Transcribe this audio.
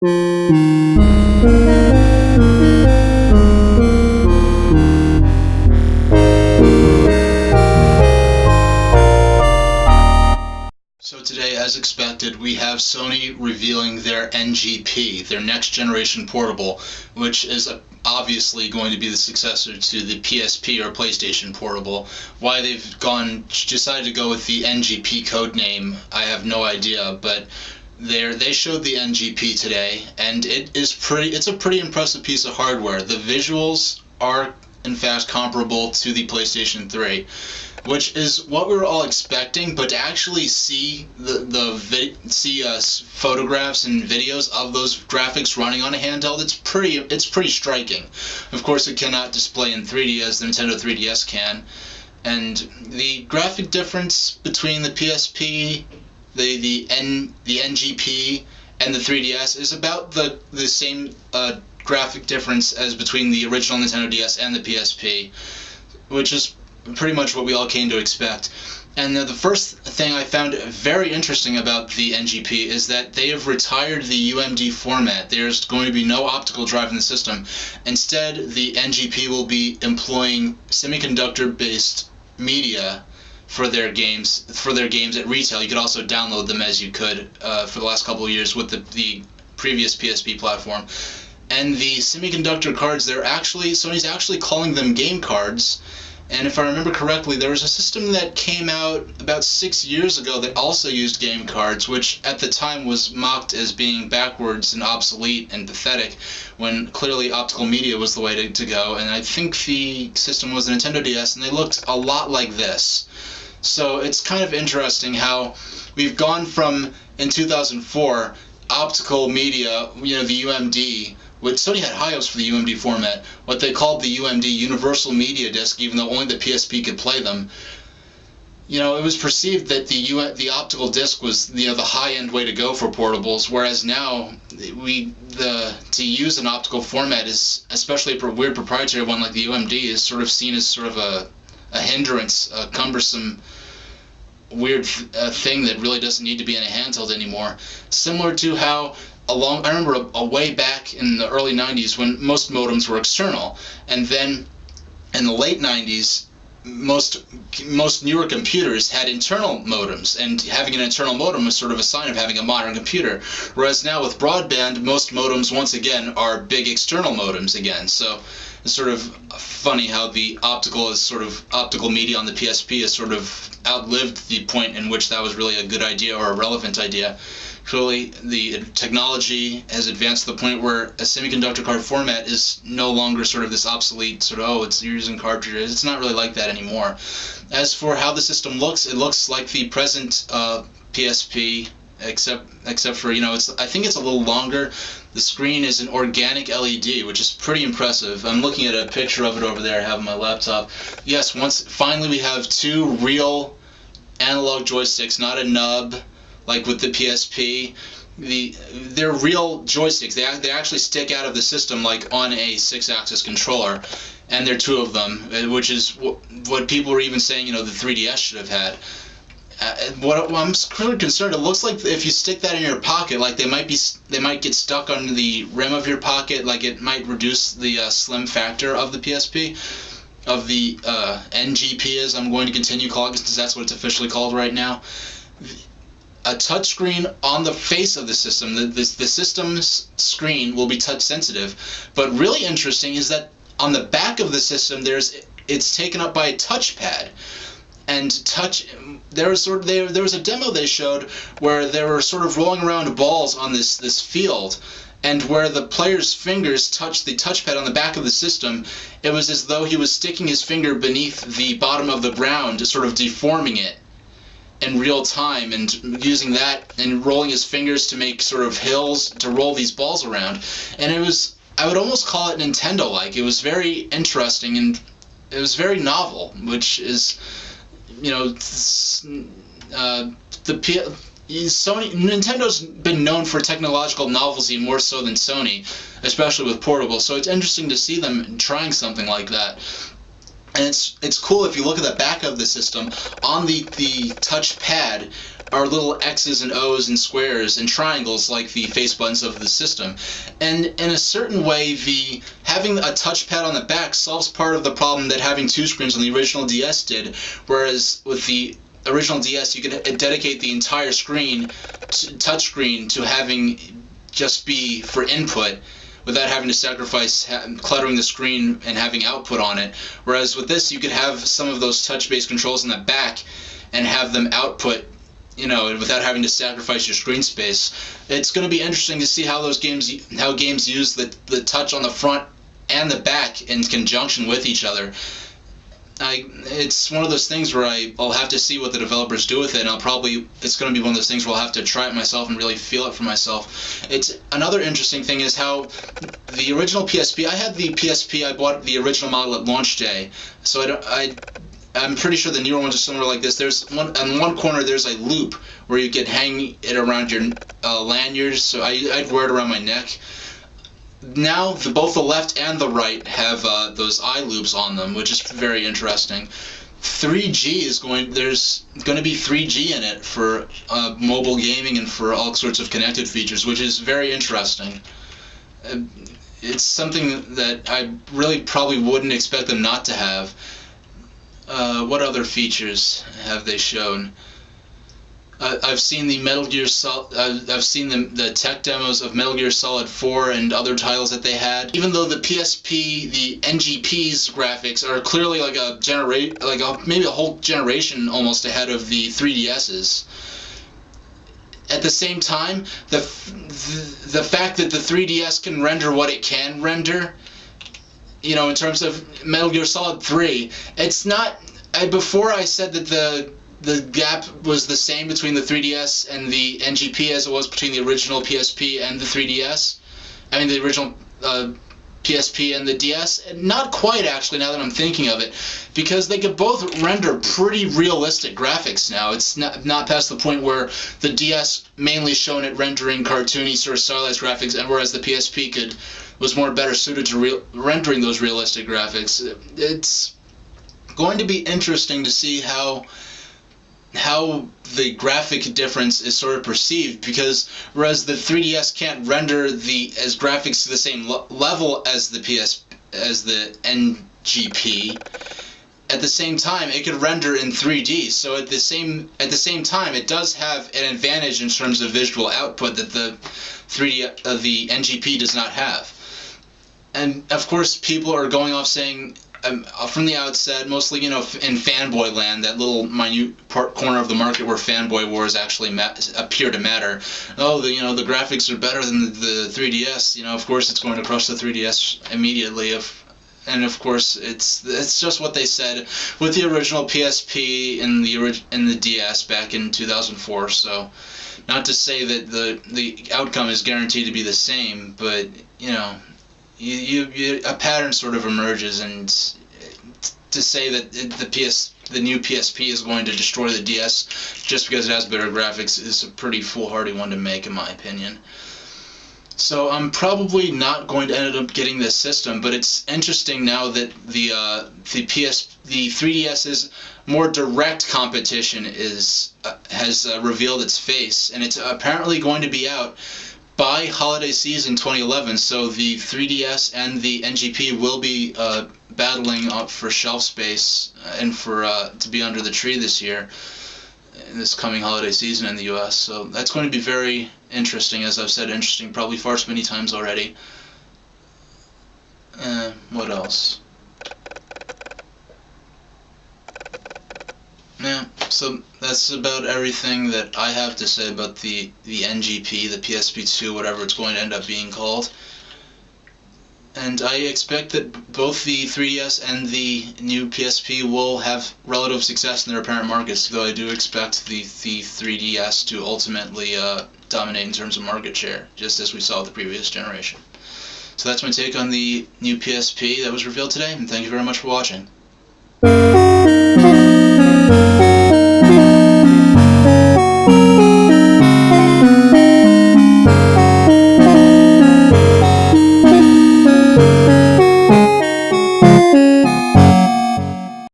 So today, as expected, we have Sony revealing their NGP, their next generation portable, which is obviously going to be the successor to the PSP or PlayStation Portable. Why they've decided to go with the NGP code name, I have no idea, but they showed the NGP today, and it's a pretty impressive piece of hardware. The visuals are in fact comparable to the PlayStation 3, which is what we were all expecting, but to actually see photographs and videos of those graphics running on a handheld, it's pretty striking. Of course, it cannot display in 3D as the Nintendo 3DS can, and the graphic difference between the PSP, the NGP, and the 3DS is about the same graphic difference as between the original Nintendo DS and the PSP, which is pretty much what we all came to expect. And the first thing I found very interesting about the NGP is that they have retired the UMD format. There's going to be no optical drive in the system. Instead, the NGP will be employing semiconductor-based media for their games at retail. You could also download them, as you could for the last couple of years with the previous PSP platform. And the semiconductor cards, Sony's actually calling them game cards. And if I remember correctly, there was a system that came out about 6 years ago that also used game cards, which at the time was mocked as being backwards and obsolete and pathetic, when clearly optical media was the way to go. And I think the system was the Nintendo DS, and they looked a lot like this. So it's kind of interesting how we've gone from, in 2004, optical media, the UMD, which Sony had high hopes for the UMD format, what they called the UMD Universal Media Disc, even though only the PSP could play them. It was perceived that the optical disc was the high-end way to go for portables, whereas now to use an optical format is, especially a weird proprietary one like the UMD, is sort of seen as sort of a hindrance, a cumbersome, weird thing that really doesn't need to be in a handheld anymore. Similar to how I remember a way back in the early 90s when most modems were external, and then in the late 90s most newer computers had internal modems, and having an internal modem was sort of a sign of having a modern computer, whereas now with broadband most modems once again are big external modems again. So it's sort of funny how the optical media on the PSP has sort of outlived the point in which that was really a good idea or a relevant idea. Clearly, the technology has advanced to the point where a semiconductor card format is no longer sort of this obsolete you're using cartridges. It's not really like that anymore. As for how the system looks, it looks like the present PSP, except for I think it's a little longer. The screen is an organic LED, which is pretty impressive. I'm looking at a picture of it over there I have on my laptop. Yes, finally we have two real analog joysticks, not a nub like with the PSP. They're real joysticks. They actually stick out of the system like on a 6-axis controller, and there are two of them, which is what people were even saying the 3DS should have had. What I'm really concerned, it looks like if you stick that in your pocket, like they might get stuck on the rim of your pocket, like it might reduce the slim factor of the PSP, of the NGP, as I'm going to continue calling it, because that's what it's officially called right now. A touchscreen on the face of the system. The system's screen will be touch sensitive, but really interesting is that on the back of the system it's taken up by a touchpad. And there was a demo they showed where they were sort of rolling around balls on this field, and where the player's fingers touched the touchpad on the back of the system, it was as though he was sticking his finger beneath the bottom of the ground, sort of deforming it in real time, and using that and rolling his fingers to make sort of hills to roll these balls around. And I would almost call it Nintendo-like. It was very interesting, and it was very novel, which is, Nintendo's been known for technological novelty more so than Sony, especially with portables, so it's interesting to see them trying something like that. And it's cool if you look at the back of the system. On the touch pad are little X's and O's and squares and triangles like the face buttons of the system. And in a certain way, having a touchpad on the back solves part of the problem that having two screens on the original DS did, whereas with the original DS you could dedicate the entire screen, touchscreen, to having just be for input, without having to sacrifice cluttering the screen and having output on it. Whereas with this, you could have some of those touch-based controls in the back and have them output, without having to sacrifice your screen space. It's going to be interesting to see how games use the touch on the front and the back in conjunction with each other. It's one of those things where I'll have to see what the developers do with it, and it's going to be one of those things where I'll have to try it myself and really feel it for myself. It's another interesting thing is how the original PSP, I had the PSP, I bought the original model at launch day, so I'm pretty sure the newer ones are similar like this. There's on one corner there's a loop where you can hang it around your lanyard, so I'd wear it around my neck. Now both the left and the right have those eye loops on them, which is very interesting. 3G there's going to be 3G in it for mobile gaming and for all sorts of connected features, which is very interesting. It's something that I really probably wouldn't expect them not to have. What other features have they shown? I've seen the Metal Gear I've seen the tech demos of Metal Gear Solid 4 and other titles that they had. Even though the PSP, the NGP's graphics are clearly like maybe a whole generation almost ahead of the 3DS's. At the same time, the fact that the 3DS can render what it can render, in terms of Metal Gear Solid 3, it's not. Before I said that the gap was the same between the 3DS and the NGP as it was between the original PSP and the 3DS. I mean, the original PSP and the DS. Not quite, actually, now that I'm thinking of it, because they could both render pretty realistic graphics now. It's not past the point where the DS mainly shown it rendering cartoony sort of stylized graphics, and whereas the PSP was better suited to rendering those realistic graphics. It's going to be interesting to see how the graphic difference is sort of perceived, because whereas the 3DS can't render as graphics to the same level as the NGP, at the same time it could render in 3D. So at the same time, it does have an advantage in terms of visual output that the the NGP does not have. And of course, people are going off saying, from the outset, mostly in fanboy land, that little minute corner of the market where fanboy wars actually appear to matter. Oh, the graphics are better than the 3DS. Of course it's going to crush the 3DS immediately. And of course it's just what they said with the original PSP and the DS back in 2004. So, not to say that the outcome is guaranteed to be the same, but a pattern sort of emerges, and to say that the new PSP is going to destroy the DS just because it has better graphics is a pretty foolhardy one to make, in my opinion. So I'm probably not going to end up getting this system, but it's interesting now that the 3DS's more direct competition has revealed its face, and it's apparently going to be out by holiday season 2011, so the 3DS and the NGP will be battling up for shelf space and for to be under the tree this year, in this coming holiday season in the US. So that's going to be very interesting, as I've said, interesting probably far too many times already. What else? Yeah, so that's about everything that I have to say about the NGP, the PSP2, whatever it's going to end up being called. And I expect that both the 3DS and the new PSP will have relative success in their apparent markets, though I do expect the 3DS to ultimately dominate in terms of market share, just as we saw with the previous generation. So that's my take on the new PSP that was revealed today, and thank you very much for watching.